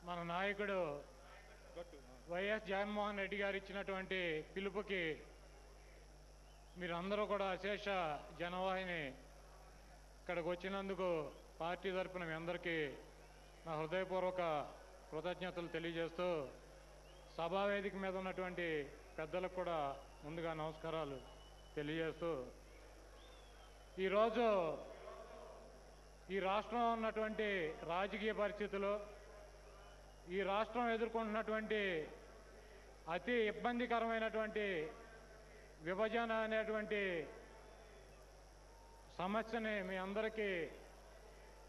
మన నాయకుడు వైఎస్ జగన్మోహన్ రెడ్డి గారు ఇచ్చినటువంటి పిలుపుకి మీరందరూ కూడా అశేష జనవాహిని ఇక్కడికి వచ్చినందుకు పార్టీ తరపున మీ అందరికీ నా హృదయపూర్వక కృతజ్ఞతలు తెలియజేస్తూ సభావేదిక మీద ఉన్నటువంటి పెద్దలకు కూడా ముందుగా నమస్కారాలు తెలియజేస్తూ ఈరోజు ఈ రాష్ట్రంలో ఉన్నటువంటి రాజకీయ పరిస్థితులు, ఈ రాష్ట్రం ఎదుర్కొంటున్నటువంటి అతి ఇబ్బందికరమైనటువంటి విభజన అనేటువంటి సమస్యని మీ అందరికీ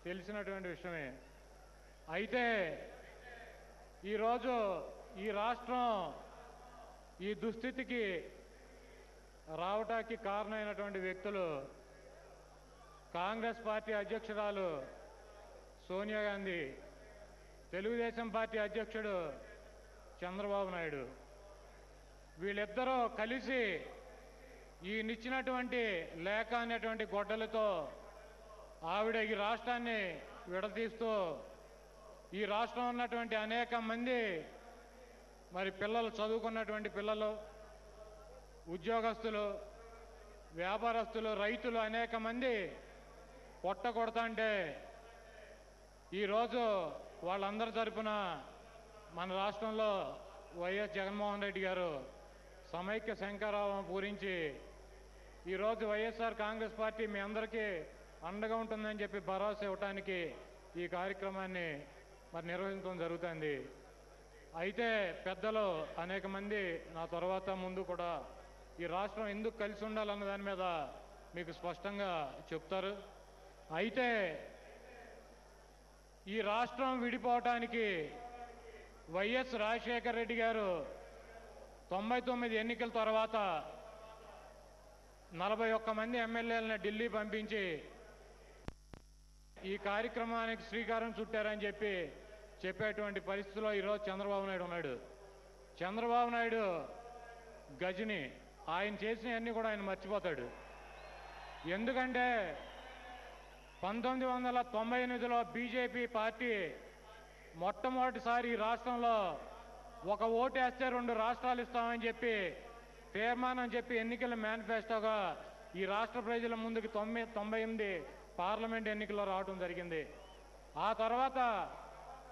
తెలిసినటువంటి విషయమే. అయితే ఈరోజు ఈ రాష్ట్రం ఈ దుస్థితికి రావటానికి కారణమైనటువంటి వ్యక్తులు కాంగ్రెస్ పార్టీ అధ్యక్షురాలు సోనియా గాంధీ, తెలుగుదేశం పార్టీ అధ్యక్షుడు చంద్రబాబు నాయుడు. వీళ్ళిద్దరూ కలిసి ఈయనిచ్చినటువంటి లేఖ అనేటువంటి గొడ్డలతో ఆవిడ ఈ రాష్ట్రాన్ని విడదీస్తూ ఈ రాష్ట్రం ఉన్నటువంటి అనేక మంది మరి పిల్లలు, చదువుకున్నటువంటి పిల్లలు, ఉద్యోగస్తులు, వ్యాపారస్తులు, రైతులు అనేక మంది పొట్ట కొడతాంటే ఈరోజు వాళ్ళందరి తరపున మన రాష్ట్రంలో వైఎస్ జగన్మోహన్ రెడ్డి గారు సమైక్య శంఖారావం పూరించి ఈరోజు వైఎస్ఆర్ కాంగ్రెస్ పార్టీ మీ అందరికీ అండగా ఉంటుందని చెప్పి భరోసా ఇవ్వటానికి ఈ కార్యక్రమాన్ని మరి నిర్వహించడం జరుగుతుంది. అయితే పెద్దలు అనేక మంది నా తర్వాత ముందు కూడా ఈ రాష్ట్రం ఎందుకు కలిసి ఉండాలన్న దాని మీద మీకు స్పష్టంగా చెప్తారు. అయితే ఈ రాష్ట్రం విడిపోవటానికి వైఎస్ రాజశేఖర రెడ్డి గారు 99 ఎన్నికల తర్వాత 41 మంది ఎమ్మెల్యేలను ఢిల్లీ పంపించి ఈ కార్యక్రమానికి శ్రీకారం చుట్టారని చెప్పేటువంటి పరిస్థితిలో ఈరోజు చంద్రబాబు నాయుడు ఉన్నాడు. చంద్రబాబు నాయుడు గజని, ఆయన చేసినవన్నీ కూడా ఆయన మర్చిపోతాడు. ఎందుకంటే 1998లో బీజేపీ పార్టీ మొట్టమొదటిసారి ఈ రాష్ట్రంలో ఒక ఓటు వేస్తే 2 రాష్ట్రాలు ఇస్తామని చెప్పి తీర్మానం చెప్పి ఎన్నికల మేనిఫెస్టోగా ఈ రాష్ట్ర ప్రజల ముందుకు 98 పార్లమెంట్ ఎన్నికల్లో రావడం జరిగింది. ఆ తర్వాత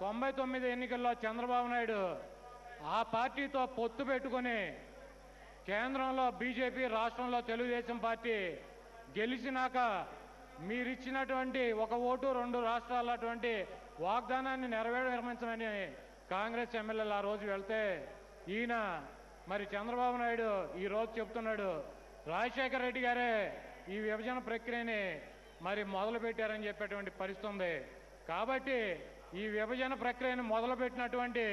99 ఎన్నికల్లో చంద్రబాబు నాయుడు ఆ పార్టీతో పొత్తు పెట్టుకొని కేంద్రంలో బీజేపీ, రాష్ట్రంలో తెలుగుదేశం పార్టీ గెలిచినాక మీరిచ్చినటువంటి ఒక ఓటు 2 రాష్ట్రాలు అటువంటి వాగ్దానాన్ని నిర్వహించమని కాంగ్రెస్ ఎమ్మెల్యేలు ఆ రోజు వెళ్తే ఈయన మరి చంద్రబాబు నాయుడు ఈరోజు చెప్తున్నాడు రాజశేఖర రెడ్డి గారే ఈ విభజన ప్రక్రియని మరి మొదలుపెట్టారని చెప్పేటువంటి పరిస్థితి ఉంది. కాబట్టి ఈ విభజన ప్రక్రియను మొదలుపెట్టినటువంటి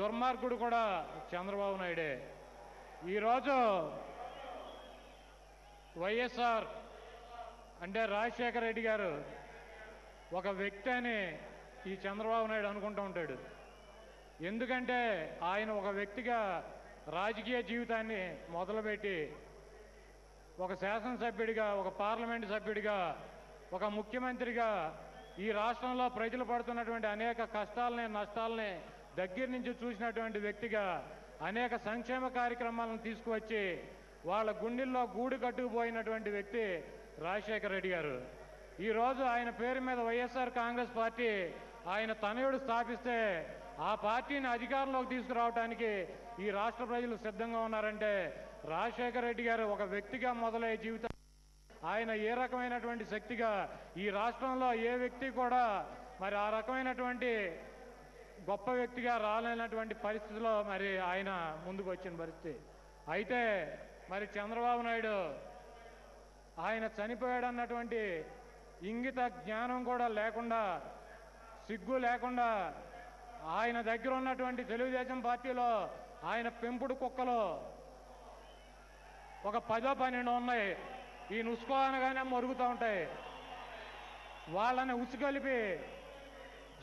దుర్మార్గుడు కూడా చంద్రబాబు నాయుడే. ఈరోజు వైఎస్ఆర్ అంటే రాజశేఖర రెడ్డి గారు ఒక వ్యక్తి అని ఈ చంద్రబాబు నాయుడు అనుకుంటూ ఉంటాడు. ఎందుకంటే ఆయన ఒక వ్యక్తిగా రాజకీయ జీవితాన్ని మొదలుపెట్టి ఒక శాసనసభ్యుడిగా, ఒక పార్లమెంటు సభ్యుడిగా, ఒక ముఖ్యమంత్రిగా ఈ రాష్ట్రంలో ప్రజలు పడుతున్నటువంటి అనేక కష్టాలని, నష్టాలని దగ్గర నుంచి చూసినటువంటి వ్యక్తిగా అనేక సంక్షేమ కార్యక్రమాలను తీసుకువచ్చి వాళ్ళ గుండెల్లో గూడు కట్టుకుపోయినటువంటి వ్యక్తి రాజశేఖర రెడ్డి గారు. ఈరోజు ఆయన పేరు మీద వైఎస్ఆర్ కాంగ్రెస్ పార్టీ ఆయన తనయుడు స్థాపిస్తే ఆ పార్టీని అధికారంలోకి తీసుకురావడానికి ఈ రాష్ట్ర ప్రజలు సిద్ధంగా ఉన్నారంటే రాజశేఖర రెడ్డి గారు ఒక వ్యక్తిగా మొదలయ్యే జీవితం ఆయన ఏ రకమైనటువంటి శక్తిగా ఈ రాష్ట్రంలో ఏ వ్యక్తి కూడా మరి ఆ రకమైనటువంటి గొప్ప వ్యక్తిగా రాలేనటువంటి పరిస్థితిలో మరి ఆయన ముందుకు వచ్చిన పరిస్థితి. అయితే మరి చంద్రబాబు నాయుడు ఆయన చనిపోయాడన్నటువంటి ఇంగిత జ్ఞానం కూడా లేకుండా, సిగ్గు లేకుండా ఆయన దగ్గర ఉన్నటువంటి తెలుగుదేశం పార్టీలో ఆయన పెంపుడు కుక్కలు ఒక 10-12 ఉన్నాయి. ఈ నుసుకో అనగానే మరుగుతూ ఉంటాయి. వాళ్ళని ఉసిగలిపి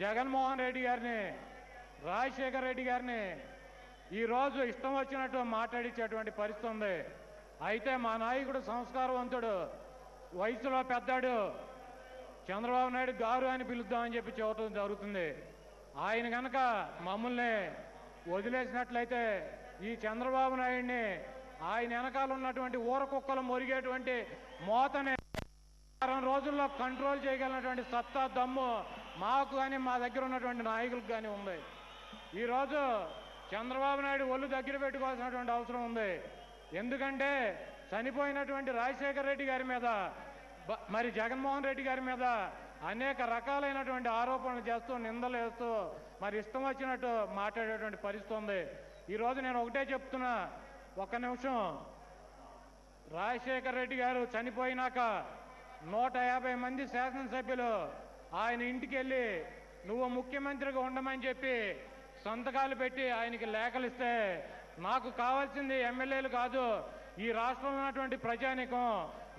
జగన్మోహన్ రెడ్డి గారిని, రాజశేఖర రెడ్డి గారిని ఈరోజు ఇష్టం వచ్చినట్టు మాట్లాడించేటువంటి పరిస్థితి ఉంది. అయితే మా నాయకుడు సంస్కారవంతుడు, వయసులో పెద్దాడు, చంద్రబాబు నాయుడు గారు అని పిలుద్దామని చెప్పి చెప్పడం జరుగుతుంది. ఆయన కనుక మమ్మల్ని వదిలేసినట్లయితే ఈ చంద్రబాబు నాయుడిని ఆయన వెనకాల ఉన్నటువంటి ఊర కుక్కలు మొరిగేటువంటి మోతని వారం రోజుల్లో కంట్రోల్ చేయగలిగినటువంటి సత్తా దమ్ము మాకు కానీ మా దగ్గర ఉన్నటువంటి నాయకులకు కానీ ఉంది. ఈరోజు చంద్రబాబు నాయుడు ఒళ్ళు దగ్గర పెట్టుకోవాల్సినటువంటి అవసరం ఉంది. ఎందుకంటే చనిపోయినటువంటి రాజశేఖర రెడ్డి గారి మీద మరి జగన్మోహన్ రెడ్డి గారి మీద అనేక రకాలైనటువంటి ఆరోపణలు చేస్తూ నిందలు వేస్తూ మరి ఇష్టం వచ్చినట్టు మాట్లాడేటువంటి పరిస్థితి ఉంది. ఈరోజు నేను ఒకటే చెప్తున్నా, ఒక్క నిమిషం. రాజశేఖర రెడ్డి గారు చనిపోయినాక 150 మంది శాసనసభ్యులు ఆయన ఇంటికి వెళ్ళి నువ్వు ముఖ్యమంత్రిగా ఉండమని చెప్పి సంతకాలు పెట్టి ఆయనకి లేఖలిస్తే నాకు కావాల్సింది ఎమ్మెల్యేలు కాదు, ఈ రాష్ట్రంలో ఉన్నటువంటి ప్రజానీకం.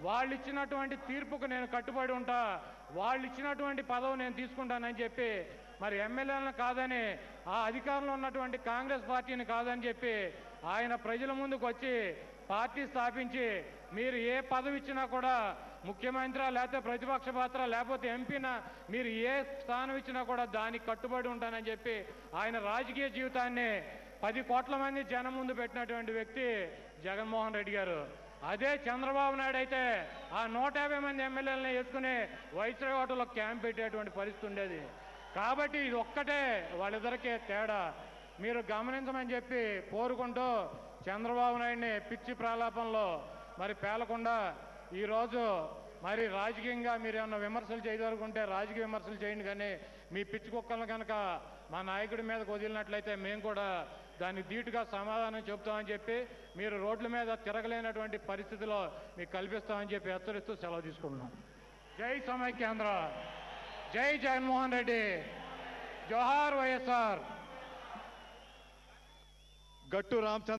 వాళ్ళు ఇచ్చినటువంటి తీర్పుకు నేను కట్టుబడి ఉంటా, వాళ్ళు ఇచ్చినటువంటి పదవి నేను తీసుకుంటానని చెప్పి మరి ఎమ్మెల్యేలను కాదని ఆ అధికారంలో ఉన్నటువంటి కాంగ్రెస్ పార్టీని కాదని చెప్పి ఆయన ప్రజల ముందుకు వచ్చి పార్టీ స్థాపించి మీరు ఏ పదవి ఇచ్చినా కూడా ముఖ్యమంత్రి లేకపోతే ప్రతిపక్ష పాత్ర లేకపోతే ఎంపీనా మీరు ఏ స్థానం ఇచ్చినా కూడా దానికి కట్టుబడి ఉంటానని చెప్పి ఆయన రాజకీయ జీవితాన్ని 10 కోట్ల మంది జనం ముందు పెట్టినటువంటి వ్యక్తి జగన్మోహన్ రెడ్డి గారు. అదే చంద్రబాబు నాయుడు అయితే ఆ 150 మంది ఎమ్మెల్యేలను వేసుకుని వైస్రాయ్ హోటల్లో క్యాంప్ పెట్టేటువంటి పరిస్థితి ఉండేది. కాబట్టి ఇది ఒక్కటే వాళ్ళిద్దరికే తేడా, మీరు గమనించమని చెప్పి కోరుకుంటూ చంద్రబాబు నాయుడిని పిచ్చి ప్రలాపంలో మరి పేలకుండా ఈరోజు మరి రాజకీయంగా మీరు ఏమన్నా విమర్శలు చేయదలుకుంటే రాజకీయ విమర్శలు చేయండి, కానీ మీ పిచ్చి కుక్కలను కనుక మా నాయకుడి మీదకు వదిలినట్లయితే మేము కూడా దానికి ధీటుగా సమాధానం చెప్తామని చెప్పి మీరు రోడ్ల మీద తిరగలేనటువంటి పరిస్థితిలో మీకు కల్పిస్తామని చెప్పి హెచ్చరిస్తూ సెలవు తీసుకుంటున్నాం. జై సమైక్యాంధ్ర, జై జగన్మోహన్ రెడ్డి, జోహార్ వైఎస్ఆర్. గట్టు రామచంద్ర